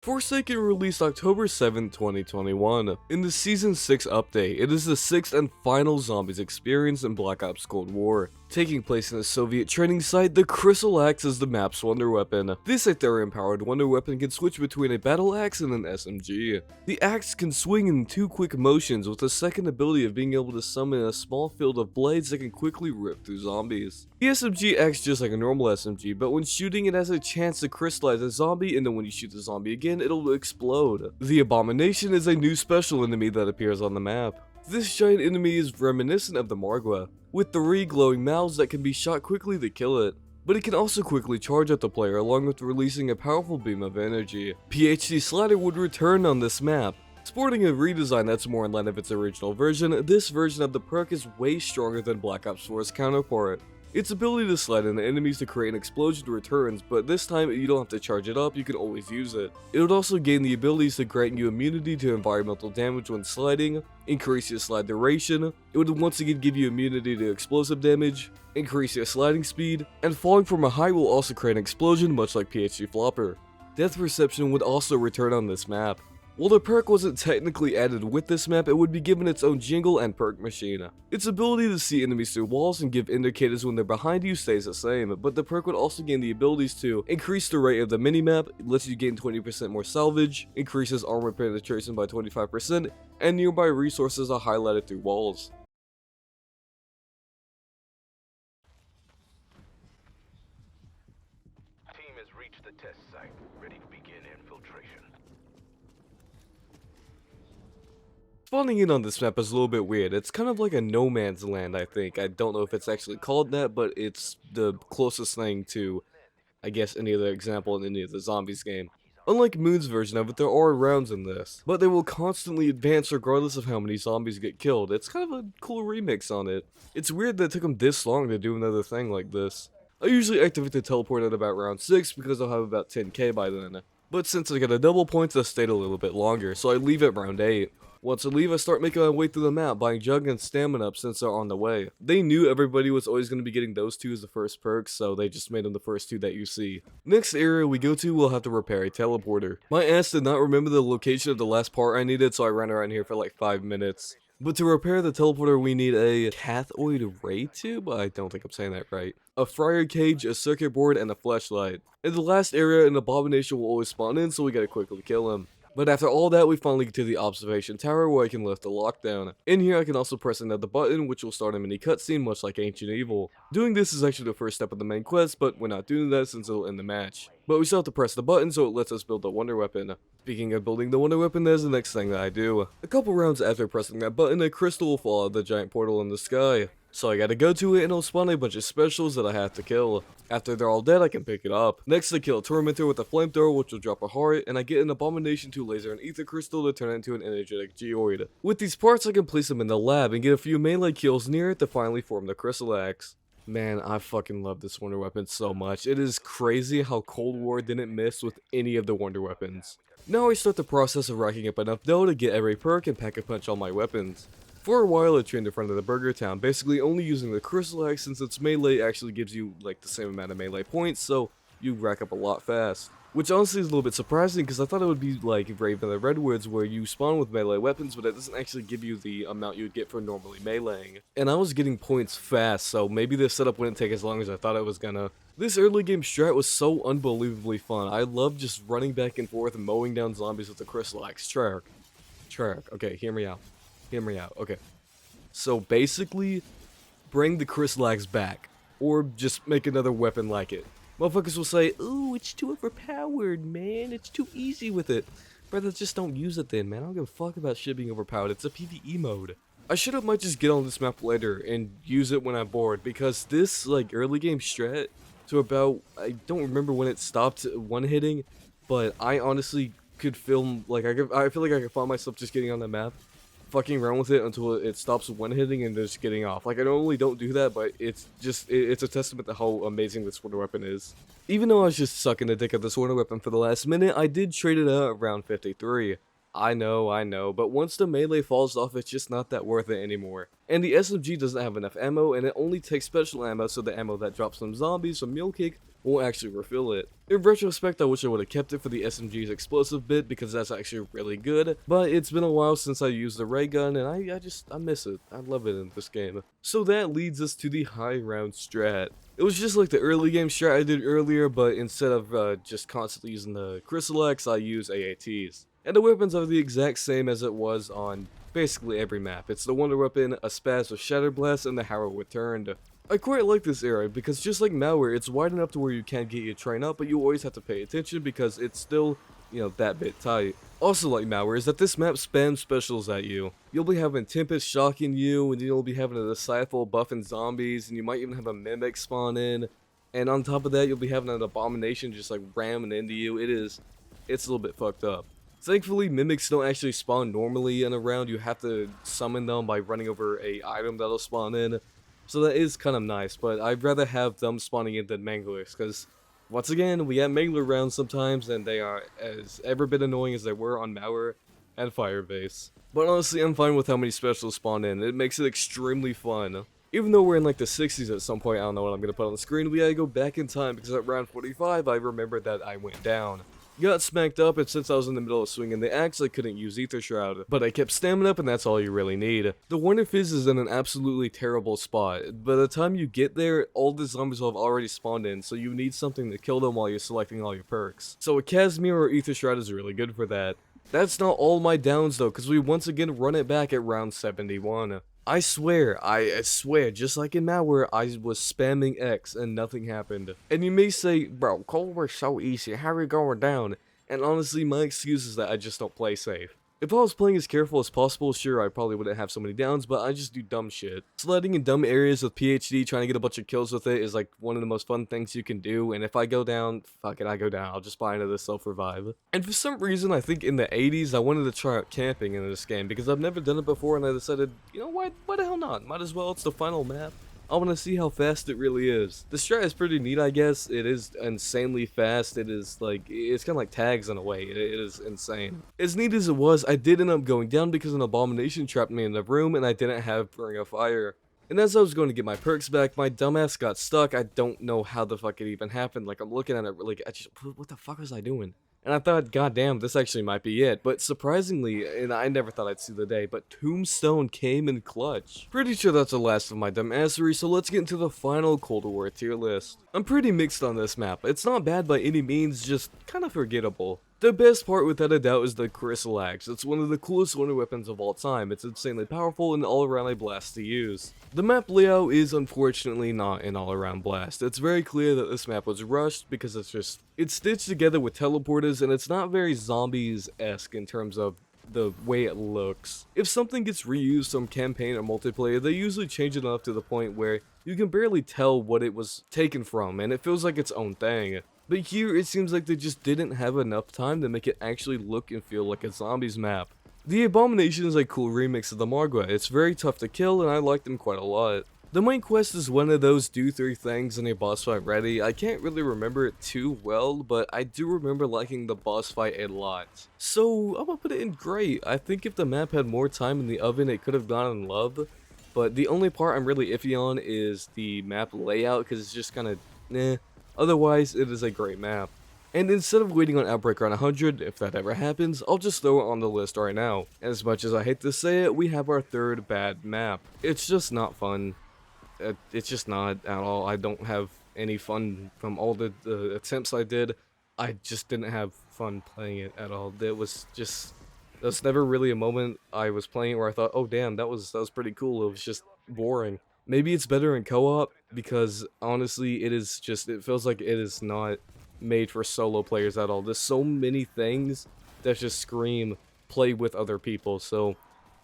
Forsaken released October 7, 2021. In the Season 6 update, it is the sixth and final zombies experience in Black Ops Cold War. Taking place in a Soviet training site, the Crystal Axe is the map's wonder weapon. This Ethereum-powered wonder weapon can switch between a battle axe and an SMG. The axe can swing in 2 quick motions with the second ability of being able to summon a small field of blades that can quickly rip through zombies. The SMG acts just like a normal SMG, but when shooting it has a chance to crystallize a zombie, and then when you shoot the zombie again, it'll explode. The Abomination is a new special enemy that appears on the map. This giant enemy is reminiscent of the Margwa, with 3 glowing mouths that can be shot quickly to kill it. But it can also quickly charge at the player along with releasing a powerful beam of energy. PhD Slider would return on this map. Sporting a redesign that's more in line with its original version, this version of the perk is way stronger than Black Ops 4's counterpart. Its ability to slide into enemies to create an explosion returns, but this time you don't have to charge it up, you can always use it. It would also gain the abilities to grant you immunity to environmental damage when sliding, increase your slide duration, it would once again give you immunity to explosive damage, increase your sliding speed, and falling from a height will also create an explosion much like PhD Flopper. Death Perception would also return on this map. While the perk wasn't technically added with this map, it would be given its own jingle and perk machine. Its ability to see enemies through walls and give indicators when they're behind you stays the same, but the perk would also gain the abilities to increase the rate of the minimap, lets you gain 20% more salvage, increases armor penetration by 25%, and nearby resources are highlighted through walls. Team has reached the test site, ready to begin infiltration. Spawning in on this map is a little bit weird. It's kind of like a no man's land, I think. I don't know if it's actually called that, but it's the closest thing to, I guess, any other example in any of the zombies game. Unlike Moon's version of it, there are rounds in this, but they will constantly advance regardless of how many zombies get killed. It's kind of a cool remix on it. It's weird that it took them this long to do another thing like this. I usually activate the teleport at about round 6 because I'll have about 10k by then. But since I got a double points, I stayed a little bit longer, so I leave at round 8. Once I leave, I start making my way through the map, buying Jug and Stamina up since they're on the way. They knew everybody was always going to be getting those 2 as the first perks, so they just made them the first 2 that you see. Next area we go to, we'll have to repair a teleporter. My ass did not remember the location of the last part I needed, so I ran around here for like 5 minutes. But to repair the teleporter, we need a cathode ray tube? I don't think I'm saying that right. A fryer cage, a circuit board, and a flashlight. In the last area, an abomination will always spawn in, so we gotta quickly kill him. But after all that, we finally get to the observation tower where I can lift the lockdown. In here, I can also press another button, which will start a mini cutscene much like Ancient Evil. Doing this is actually the first step of the main quest, but we're not doing that since it'll end the match. But we still have to press the button so it lets us build the wonder weapon. Speaking of building the wonder weapon, there's the next thing that I do. A couple rounds after pressing that button, a crystal will fall out of the giant portal in the sky. So I gotta go to it and it'll spawn a bunch of specials that I have to kill. After they're all dead, I can pick it up. Next, I kill a Tormentor with a flamethrower, which will drop a heart, and I get an Abomination 2 laser and ether crystal to turn it into an energetic geoid. With these parts, I can place them in the lab and get a few melee kills near it to finally form the Crystal Axe. Man, I fucking love this wonder weapon so much. It is crazy how Cold War didn't miss with any of the wonder weapons. Now I start the process of racking up enough dough to get every perk and pack a punch all my weapons. For a while I trained in front of the Burger Town, basically only using the Crystal Axe since its melee actually gives you like the same amount of melee points, so you rack up a lot fast. Which honestly is a little bit surprising because I thought it would be like Raven of the Redwoods where you spawn with melee weapons but it doesn't actually give you the amount you would get for normally meleeing. And I was getting points fast, so maybe this setup wouldn't take as long as I thought it was gonna. This early game strat was so unbelievably fun. I love just running back and forth and mowing down zombies with the Crystal Axe. Treyarch, okay, hear me out. Hear me out, okay. So basically, bring the Crystal Axe back, or just make another weapon like it. Motherfuckers will say, ooh, it's too overpowered, man, it's too easy with it. Brother, just don't use it then, man, I don't give a fuck about shit being overpowered, it's a PvE mode. I should have might just get on this map later and use it when I'm bored, because this, like, early game strat, to about, I don't remember when it stopped one-hitting, but I honestly could film, like, I feel like I could find myself just getting on the map, fucking around with it until it stops one hitting and just getting off. Like, I normally don't do that, but it's just, it's a testament to how amazing this wonder weapon is. Even though I was just sucking the dick at this wonder weapon for the last minute, I did trade it out at round 53. I know, but once the melee falls off, it's just not that worth it anymore. And the SMG doesn't have enough ammo, and it only takes special ammo, so the ammo that drops from zombies from Mule Kick won't actually refill it. In retrospect, I wish I would have kept it for the SMG's explosive bit, because that's actually really good, but it's been a while since I used the ray gun, and I miss it. I love it in this game. So that leads us to the high round strat. It was just like the early game strat I did earlier, but instead of just constantly using the Crystal X, I use AATs. And the weapons are the exact same as it was on basically every map. It's the Wonder Weapon, a Spaz with Shatter Blast, and the Harrow Returned. I quite like this area because just like Malware, it's wide enough to where you can get your train up, but you always have to pay attention because it's still, that bit tight. Also like Malware is that this map spams specials at you. You'll be having Tempest shocking you, and you'll be having a Disciple buffing zombies, and you might even have a Mimic spawn in. And on top of that, you'll be having an Abomination just like ramming into you. It's a little bit fucked up. Thankfully, mimics don't actually spawn normally in a round. You have to summon them by running over a item that'll spawn in. So that is kind of nice, but I'd rather have them spawning in than Manglers, because once again, we have Mangler rounds sometimes, and they are as ever bit annoying as they were on Malware and Firebase. But honestly, I'm fine with how many specials spawn in. It makes it extremely fun. Even though we're in like the 60s at some point, I don't know what I'm going to put on the screen, we gotta go back in time, because at round 45, I remembered that I went down. Got smacked up, and since I was in the middle of swinging the axe, I couldn't use Ether Shroud, but I kept stamina up, and that's all you really need. The Wonder Fizz is in an absolutely terrible spot. By the time you get there, all the zombies will have already spawned in, so you need something to kill them while you're selecting all your perks. So a Casimir or Ether Shroud is really good for that. That's not all my downs though, because we once again run it back at round 71. I swear, just like in Malware, I was spamming X and nothing happened. And you may say, bro, Cold War's so easy, how are you going down? And honestly, my excuse is that I just don't play safe. If I was playing as careful as possible, sure, I probably wouldn't have so many downs, but I just do dumb shit. Sledding in dumb areas with PhD, trying to get a bunch of kills with it, is like one of the most fun things you can do, and if I go down, fuck it, I go down, I'll just buy into the self-revive. And for some reason, I think in the 80s, I wanted to try out camping in this game, because I've never done it before, and I decided, you know what, why the hell not? Might as well, it's the final map. I want to see how fast it really is. The strat is pretty neat, I guess. It is insanely fast. It is like, it's kind of like tags in a way. It is insane. As neat as it was, I did end up going down because an Abomination trapped me in the room and I didn't have Ring of Fire. And as I was going to get my perks back, my dumbass got stuck. I don't know how the fuck it even happened. Like, I'm looking at it, like, what the fuck was I doing? And I thought, goddamn, this actually might be it. But surprisingly, and I never thought I'd see the day, but Tombstone came in clutch. Pretty sure that's the last of my dumbassery, so let's get into the final Cold War tier list. I'm pretty mixed on this map. It's not bad by any means, just kind of forgettable. The best part without a doubt is the Crystal Axe. It's one of the coolest wonder weapons of all time. It's insanely powerful and all around a blast to use. The map layout is unfortunately not an all around blast. It's very clear that this map was rushed because it's stitched together with teleporters and it's not very zombies-esque in terms of the way it looks. If something gets reused from campaign or multiplayer, they usually change it enough to the point where you can barely tell what it was taken from and it feels like its own thing. But here, it seems like they just didn't have enough time to make it actually look and feel like a zombies map. The Abomination is a cool remix of the Margwa. It's very tough to kill, and I like them quite a lot. The main quest is one of those do 3 things in a boss fight ready. I can't really remember it too well, but I do remember liking the boss fight a lot. So, I'm gonna put it in great. I think if the map had more time in the oven, it could have gone in love. But the only part I'm really iffy on is the map layout, because it's just kind of, eh. Otherwise, it is a great map. And instead of waiting on Outbreak around 100, if that ever happens, I'll just throw it on the list right now. As much as I hate to say it, we have our third bad map. It's just not fun. It's just not at all. I don't have any fun from all the attempts I did. I just didn't have fun playing it at all. There's never really a moment I was playing where I thought, oh damn, that was pretty cool. It was just boring. Maybe it's better in co-op, because honestly, it feels like it is not made for solo players at all. There's so many things that just scream play with other people, so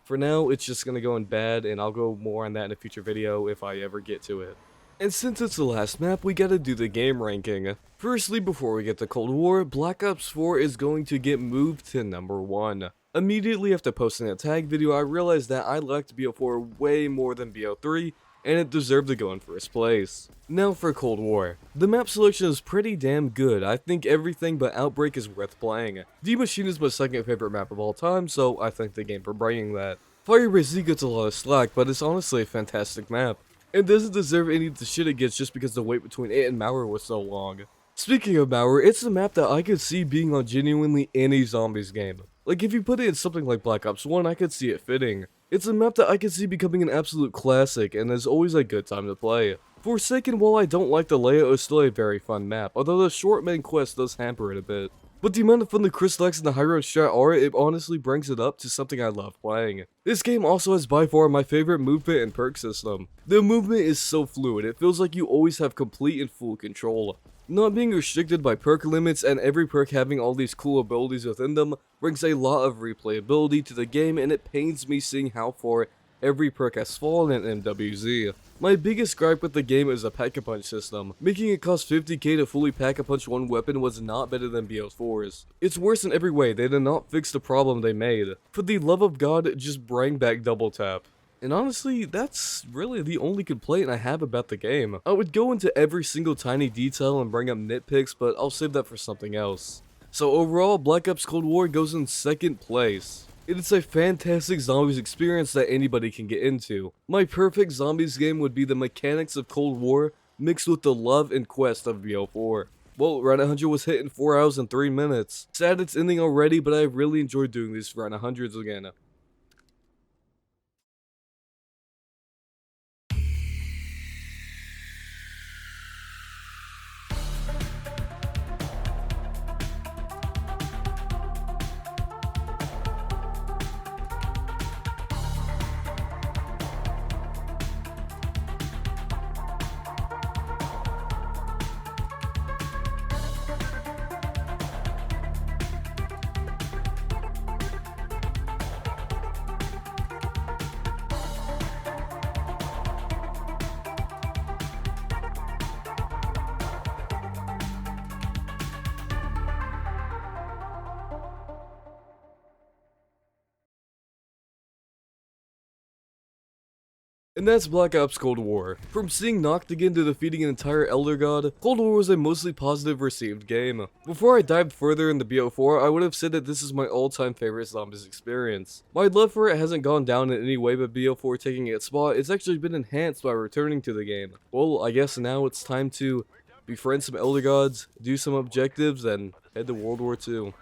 for now, it's just gonna go in bad, and I'll go more on that in a future video if I ever get to it. And since it's the last map, we gotta do the game ranking. Firstly, before we get to Cold War, Black Ops 4 is going to get moved to number 1. Immediately after posting a tag video, I realized that I liked BO4 way more than BO3, and it deserved to go in first place. Now for Cold War. The map selection is pretty damn good. I think everything but Outbreak is worth playing. Die Maschine is my second favorite map of all time, so I thank the game for bringing that. Firebase Z gets a lot of slack, but it's honestly a fantastic map. It doesn't deserve any of the shit it gets just because the wait between it and Mauer was so long. Speaking of Mauer, it's a map that I could see being on genuinely any zombies game. Like if you put it in something like Black Ops 1, I could see it fitting. It's a map that I could see becoming an absolute classic, and is always a good time to play. Forsaken, while I don't like the layout, is still a very fun map, although the short main quest does hamper it a bit. But the amount of fun the Crystallex and the High Road strat are, it honestly brings it up to something I love playing. This game also has by far my favorite movement and perk system. The movement is so fluid, it feels like you always have complete and full control. Not being restricted by perk limits and every perk having all these cool abilities within them brings a lot of replayability to the game, and it pains me seeing how far every perk has fallen in MWZ. My biggest gripe with the game is the Pack-a-Punch system. Making it cost 50k to fully Pack-a-Punch one weapon was not better than BO4's. It's worse in every way. They did not fix the problem they made. For the love of God, just bring back double tap. And honestly, that's really the only complaint I have about the game. I would go into every single tiny detail and bring up nitpicks, but I'll save that for something else. So overall, Black Ops Cold War goes in second place. It is a fantastic zombies experience that anybody can get into. My perfect zombies game would be the mechanics of Cold War mixed with the love and quest of BO4. Well, Round 100 was hit in 4 hours and 3 minutes. Sad it's ending already, but I really enjoyed doing these Round 100s again. And that's Black Ops Cold War. From seeing Noctigan to defeating an entire Elder God, Cold War was a mostly positive received game. Before I dived further into BO4, I would have said that this is my all-time favorite zombies experience. My love for it hasn't gone down in any way, but BO4 taking its spot, it's actually been enhanced by returning to the game. Well, I guess now it's time to befriend some Elder Gods, do some objectives, and head to World War II.